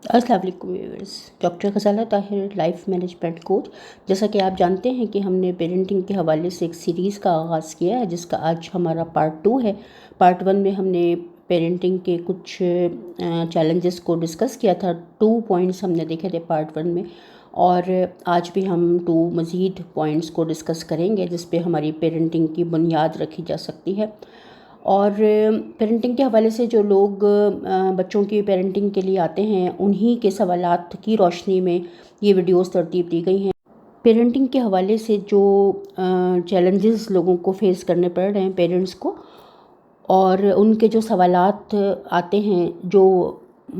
अस्सलाम वालेकुम viewers. Doctor Ghazala Tahir, life management coach. जैसा कि आप जानते हैं कि हमने पेरेंटिंग के हवाले से एक सीरीज़ का आगाज़ किया है, जिसका आज हमारा पार्ट 2 है। पार्ट 1 में हमने पेरेंटिंग के कुछ चैलेंजेस को डिस्कस किया था। 2 पॉइंट्स हमने देखे थे पार्ट 1 में, और आज भी हम 2 मज़ीद पॉइंट्स को डिस्कस करेंगे जिस पे हमारी पेरेंटिंग की बुनियाद रखी जा सकती है। और पेरेंटिंग के हवाले से जो लोग बच्चों की पेरेंटिंग के लिए आते हैं, उन्हीं के सवालात की रोशनी में ये वीडियोस तरतीब दी गई हैं। पेरेंटिंग के हवाले से जो चैलेंजेस लोगों को फेस करने पड़ रहे हैं पेरेंट्स को, और उनके जो सवालात आते हैं, जो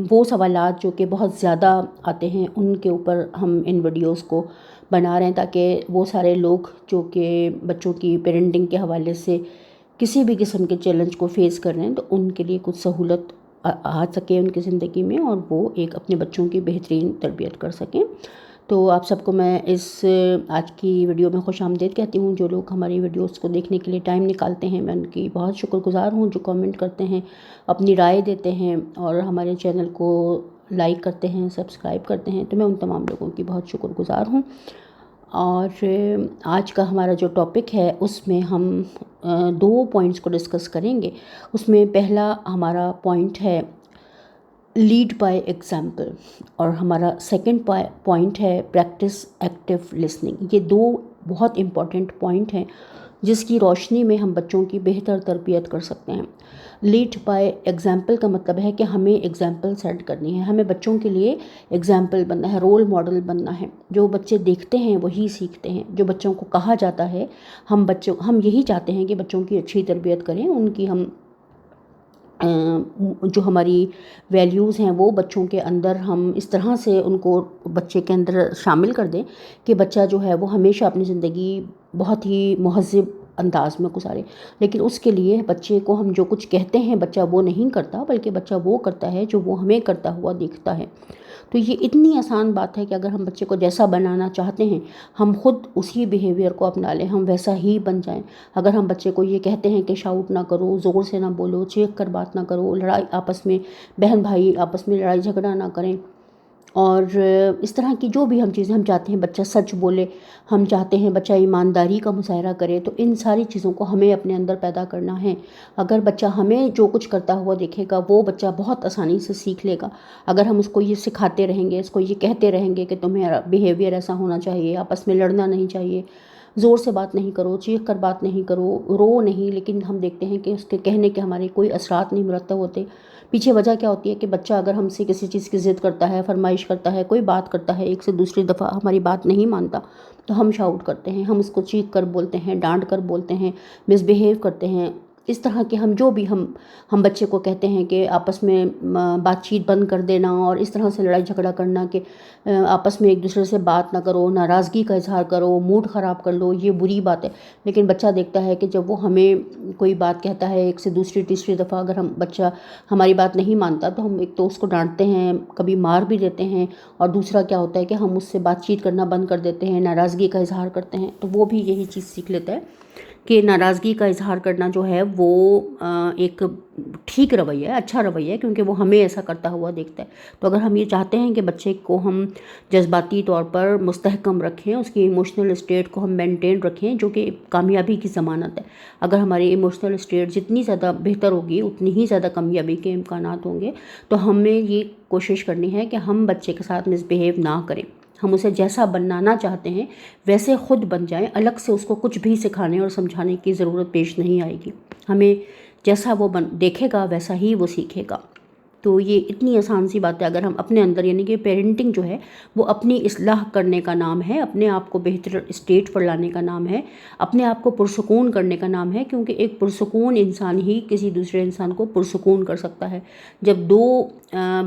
वो सवालात जो कि बहुत ज़्यादा आते हैं, उनके ऊपर हम इन वीडियोस को बना रहे हैं ताकि वो सारे लोग जो कि बच्चों की पेरेंटिंग के हवाले से किसी भी किस्म के चैलेंज को फेस कर रहे हैं, तो उनके लिए कुछ सहूलत आ सके उनकी ज़िंदगी में, और वो एक अपने बच्चों की बेहतरीन तरबियत कर सकें। तो आप सबको मैं इस आज की वीडियो में खुशामदीद कहती हूँ। जो लोग हमारी वीडियोस को देखने के लिए टाइम निकालते हैं, मैं उनकी बहुत शुक्रगुज़ार हूँ। जो कमेंट करते हैं, अपनी राय देते हैं और हमारे चैनल को लाइक करते हैं, सब्सक्राइब करते हैं, तो मैं उन तमाम लोगों की बहुत शुक्रगुज़ार हूँ। और आज का हमारा जो टॉपिक है, उसमें हम 2 पॉइंट्स को डिस्कस करेंगे। उसमें पहला हमारा पॉइंट है लीड बाय एग्जाम्पल, और हमारा सेकंड पॉइंट है प्रैक्टिस एक्टिव लिसनिंग। ये 2 बहुत इम्पॉर्टेंट पॉइंट हैं जिसकी रोशनी में हम बच्चों की बेहतर तरबियत कर सकते हैं। लीड बाय एग्जाम्पल का मतलब है कि हमें एग्जाम्पल सेट करनी है, हमें बच्चों के लिए एग्जाम्पल बनना है, रोल मॉडल बनना है। जो बच्चे देखते हैं वही सीखते हैं। जो बच्चों को कहा जाता है, हम यही चाहते हैं कि बच्चों की अच्छी तरबियत करें, उनकी हम जो हमारी वैल्यूज़ हैं वो बच्चों के अंदर हम इस तरह से उनको बच्चे के अंदर शामिल कर दें कि बच्चा जो है वो हमेशा अपनी ज़िंदगी बहुत ही महज़्ज़ब अंदाज में गुजारे। लेकिन उसके लिए बच्चे को हम जो कुछ कहते हैं, बच्चा वो नहीं करता, बल्कि बच्चा वो करता है जो वो हमें करता हुआ दिखता है। तो ये इतनी आसान बात है कि अगर हम बच्चे को जैसा बनाना चाहते हैं, हम खुद उसी बिहेवियर को अपना लें, हम वैसा ही बन जाएं। अगर हम बच्चे को ये कहते हैं कि शाउट ना करो, ज़ोर से ना बोलो, चीख कर बात ना करो, लड़ाई आपस में, बहन भाई आपस में लड़ाई झगड़ा ना करें, और इस तरह की जो भी हम चीज़ें हम चाहते हैं, बच्चा सच बोले, हम चाहते हैं बच्चा ईमानदारी का मुजाहरा करे, तो इन सारी चीज़ों को हमें अपने अंदर पैदा करना है। अगर बच्चा हमें जो कुछ करता हुआ देखेगा, वो बच्चा बहुत आसानी से सीख लेगा। अगर हम उसको ये सिखाते रहेंगे, उसको ये कहते रहेंगे कि तुम्हें बिहेवियर ऐसा होना चाहिए, आपस में लड़ना नहीं चाहिए, ज़ोर से बात नहीं करो, चीख कर बात नहीं करो, रो नहीं, लेकिन हम देखते हैं कि उसके कहने के हमारे कोई असरात नहीं मुरतब होते। पीछे वजह क्या होती है कि बच्चा अगर हमसे किसी चीज़ की ज़िद करता है, फरमाइश करता है, कोई बात करता है, एक से दूसरी दफ़ा हमारी बात नहीं मानता, तो हम शाउट करते हैं, हम उसको चीख कर बोलते हैं, डांट कर बोलते हैं, मिसबिहेव करते हैं। इस तरह के हम जो भी हम बच्चे को कहते हैं कि आपस में बातचीत बंद कर देना, और इस तरह से लड़ाई झगड़ा करना कि आपस में एक दूसरे से बात ना करो, नाराज़गी का इजहार करो, मूड ख़राब कर लो, ये बुरी बात है। लेकिन बच्चा देखता है कि जब वो हमें कोई बात कहता है, एक से दूसरी तीसरी दफ़ा अगर बच्चा हमारी बात नहीं मानता, तो हम एक तो उसको डांटते हैं, कभी मार भी देते हैं, और दूसरा क्या होता है कि हम उससे बातचीत करना बंद कर देते हैं, नाराज़गी का इजहार करते हैं। तो वो भी यही चीज़ सीख लेता है कि नाराज़गी का इजहार करना जो है वो एक ठीक रवैया है, अच्छा रवैया है, क्योंकि वो हमें ऐसा करता हुआ देखता है। तो अगर हम ये चाहते हैं कि बच्चे को हम जज्बाती तौर पर मुस्तहकम रखें, उसकी इमोशनल स्टेट को हम मेंटेन रखें, जो कि कामयाबी की ज़मानत है। अगर हमारी इमोशनल स्टेट जितनी ज़्यादा बेहतर होगी, उतनी ही ज़्यादा कामयाबी के इम्कानात होंगे। तो हमें ये कोशिश करनी है कि हम बच्चे के साथ मिसबिहेव ना करें, हम उसे जैसा बनाना चाहते हैं वैसे खुद बन जाएं। अलग से उसको कुछ भी सिखाने और समझाने की ज़रूरत पेश नहीं आएगी। हमें जैसा वो देखेगा वैसा ही वो सीखेगा। तो ये इतनी आसान सी बात है। अगर हम अपने अंदर, यानी कि पेरेंटिंग जो है वो अपनी इस्लाह करने का नाम है, अपने आप को बेहतर स्टेट पर लाने का नाम है, अपने आप को पुरसुकून करने का नाम है, क्योंकि एक पुरसुकून इंसान ही किसी दूसरे इंसान को पुरसुकून कर सकता है। जब 2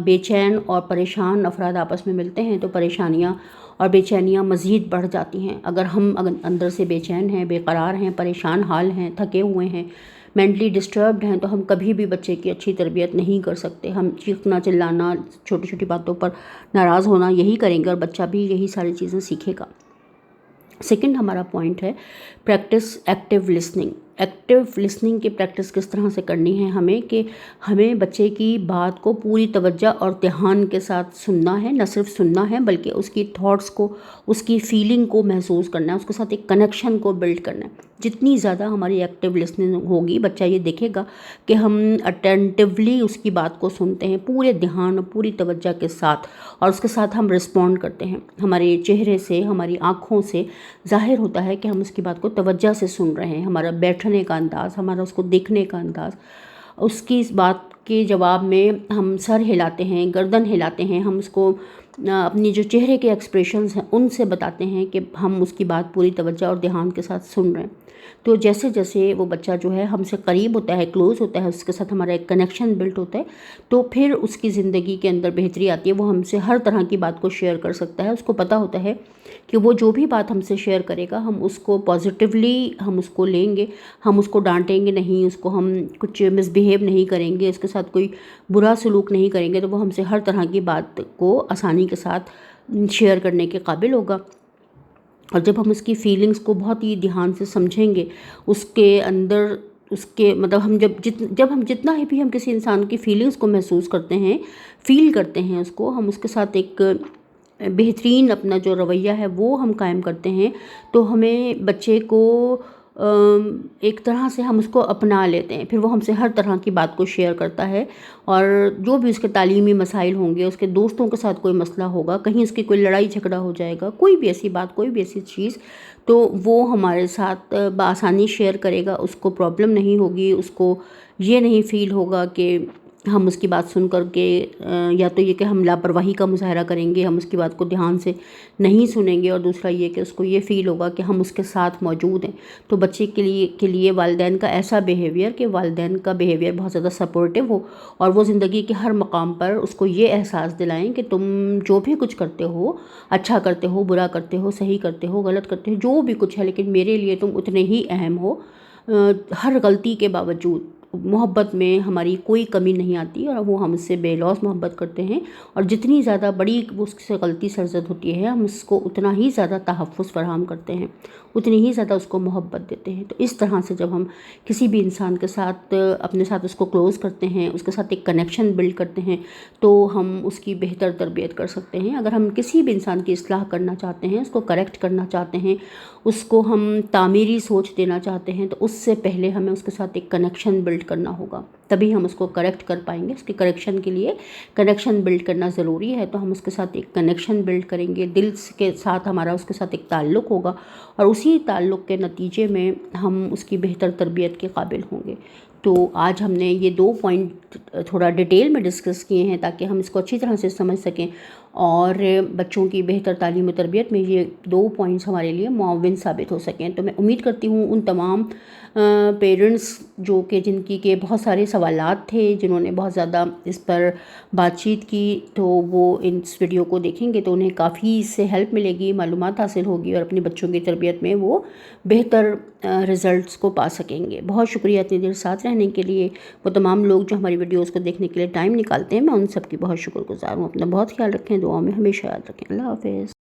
बेचैन और परेशान अफराद आपस में मिलते हैं तो परेशानियाँ और बेचैनियाँ मज़ीद बढ़ जाती हैं। अगर हम अंदर से बेचैन हैं, बेकरार हैं, परेशान हाल हैं, थके हुए हैं, मेंटली डिस्टर्ब्ड हैं, तो हम कभी भी बच्चे की अच्छी तरबियत नहीं कर सकते। हम चीखना चिल्लाना, छोटी छोटी बातों पर नाराज़ होना, यही करेंगे और बच्चा भी यही सारी चीज़ें सीखेगा। सेकंड हमारा पॉइंट है practice active listening. Active listening کی پریکٹس کس طرح سے کرنی ہے ہمیں، کہ ہمیں بچے کی بات کو پوری توجہ اور دھیان کے ساتھ سننا ہے، نہ صرف سننا ہے بلکہ اس کی تھاٹس کو، اس کی فیلنگ کو محسوس کرنا ہے، اس کے ساتھ ایک کنیکشن کو بلڈ کرنا ہے۔ جتنی زیادہ ہماری ایکٹیو لسننگ ہوگی، بچہ یہ دیکھے گا کہ ہم اٹینٹیولی اس کی بات کو سنتے ہیں پورے دھیان اور پوری توجہ کے ساتھ، اور اس کے ساتھ ہم رسپونڈ کرتے ہیں۔ ہمارے چہرے سے، ہماری آنکھوں سے ظاہر ہوتا ہے کہ ہم اس کی بات کو توجہ سے سن رہے ہیں۔ ہمارا بیٹھنے کا انداز، ہمارا اس کو دیکھنے کا انداز، اس کی اس بات کے جواب میں ہم سر ہلاتے ہیں، گردن ہلاتے ہیں، ہم اس کو اپنی جو چہرے کے ایکسپریشنز ہیں ان سے بتاتے ہیں کہ ہم اس کی بات پوری توجہ اور دھیان کے ساتھ سن رہے ہیں۔ تو جیسے جیسے وہ بچہ جو ہے ہم سے قریب ہوتا ہے، کلوز ہوتا ہے، اس کے ساتھ ہمارا ایک کنیکشن بلٹ ہوتا ہے، تو پھر اس کی زندگی کے اندر بہتری آتی ہے۔ وہ ہم سے ہر طرح کی بات کو شیئر کر سکتا ہے۔ اس کو پتہ ہوتا ہے کہ وہ جو بھی بات ہم سے شیئر کرے گا، ہم اس کو پازیٹیولی ہم اس کو لیں گے، ہم اس کو ڈانٹیں گے نہیں، اس کو ہم کچھ مس بیہیو نہیں کریں گے، اس کے ساتھ کوئی برا سلوک نہیں کریں گے، تو وہ ہم سے ہر طرح کی بات کو آسانی کے ساتھ شیئر کرنے کے قابل ہوگا۔ اور جب ہم اس کی فیلنگز کو بہت ہی دھیان سے سمجھیں گے، اس کے اندر اس کے مطلب ہم جب ہم جتنا ہی بھی ہم کسی انسان کی فیلنگز کو محسوس کرتے ہیں، فیل کرتے ہیں اس کو، ہم اس کے ساتھ ایک بہترین اپنا جو رویہ ہے وہ ہم قائم کرتے ہیں، تو ہمیں بچے کو ایک طرح سے ہم اس کو اپنا لیتے ہیں۔ پھر وہ ہم سے ہر طرح کی بات کو شیئر کرتا ہے، اور جو بھی اس کے تعلیمی مسائل ہوں گے، اس کے دوستوں کے ساتھ کوئی مسئلہ ہوگا، کہیں اس کی کوئی لڑائی جھگڑا ہو جائے گا، کوئی بھی ایسی بات، کوئی بھی ایسی چیز، تو وہ ہمارے ساتھ بآسانی شیئر کرے گا۔ اس کو پرابلم نہیں ہوگی، اس کو یہ نہیں فیل ہوگا کہ ہم اس کی بات سن کر کے یا تو یہ کہ ہم لاپرواہی کا مظاہرہ کریں گے، ہم اس کی بات کو دھیان سے نہیں سنیں گے، اور دوسرا یہ کہ اس کو یہ فیل ہوگا کہ ہم اس کے ساتھ موجود ہیں۔ تو بچے کے لیے والدین کا ایسا بیہیویئر، کہ والدین کا بیہیویئر بہت زیادہ سپورٹیو ہو، اور وہ زندگی کے ہر مقام پر اس کو یہ احساس دلائیں کہ تم جو بھی کچھ کرتے ہو، اچھا کرتے ہو، برا کرتے ہو، صحیح کرتے ہو، غلط کرتے ہو، جو بھی کچھ ہے، لیکن میرے لیے تم اتنے ہی اہم ہو۔ ہر غلطی کے باوجود محبت میں ہماری کوئی کمی نہیں آتی، اور وہ ہم سے بے لوث محبت کرتے ہیں، اور جتنی زیادہ بڑی اس سے غلطی سرزد ہوتی ہے، ہم اس کو اتنا ہی زیادہ تحفظ فراہم کرتے ہیں، اتنی ہی زیادہ اس کو محبت دیتے ہیں۔ تو اس طرح سے جب ہم کسی بھی انسان کے ساتھ اپنے ساتھ اس کو کلوز کرتے ہیں، اس کے ساتھ ایک کنیکشن بلڈ کرتے ہیں، تو ہم اس کی بہتر تربیت کر سکتے ہیں۔ اگر ہم کسی بھی انسان کی اصلاح کرنا چاہتے ہیں، اس کو کریکٹ کرنا چاہتے ہیں، اس کو ہم تعمیری سوچ دینا چاہتے ہیں، تو اس سے پہلے ہمیں اس کے ساتھ ایک کنیکشن بلڈ کرنا ہوگا، تبھی ہم اس کو کریکٹ کر پائیں گے۔ اس کی کریکشن کے لیے کنیکشن بلڈ کرنا ضروری ہے، تو ہم اس کے ساتھ ایک کنیکشن بلڈ کریں گے، دل کے ساتھ ہمارا اس کے ساتھ ایک تعلق ہوگا، اور اسی تعلق کے نتیجے میں ہم اس کی بہتر تربیت کے قابل ہوں گے۔ تو آج ہم نے یہ 2 پوائنٹ تھوڑا ڈیٹیل میں ڈسکس کیے ہیں، تاکہ ہم اس کو اچھی طرح سے سمجھ سکیں، اور بچوں کی بہتر تعلیم و تربیت میں یہ 2 پوائنٹس ہمارے لیے معاون ثابت ہو سکیں۔ تو میں امید کرتی ہوں ان تمام پیرنٹس جو کہ جن کی بہت سارے سوالات تھے، جنہوں نے بہت زیادہ اس پر بات چیت کی، تو وہ اس ویڈیو کو دیکھیں گے تو انہیں کافی اس سے ہیلپ ملے گی، معلومات حاصل ہوگی، اور اپنے بچوں کی تربیت میں وہ بہتر رزلٹس کو پا سکیں گے۔ بہت شکریہ اتنی دیر ساتھ رہنے کے لیے۔ وہ تمام لوگ جو ہماری ویڈیوز کو دیکھنے کے لیے ٹائم نکالتے ہیں، میں ان سب کی بہت شکر گزار ہوں۔ اپنا بہت خیال رکھیں، دعاؤں میں ہمیشہ یاد رکھیں۔ اللہ حافظ۔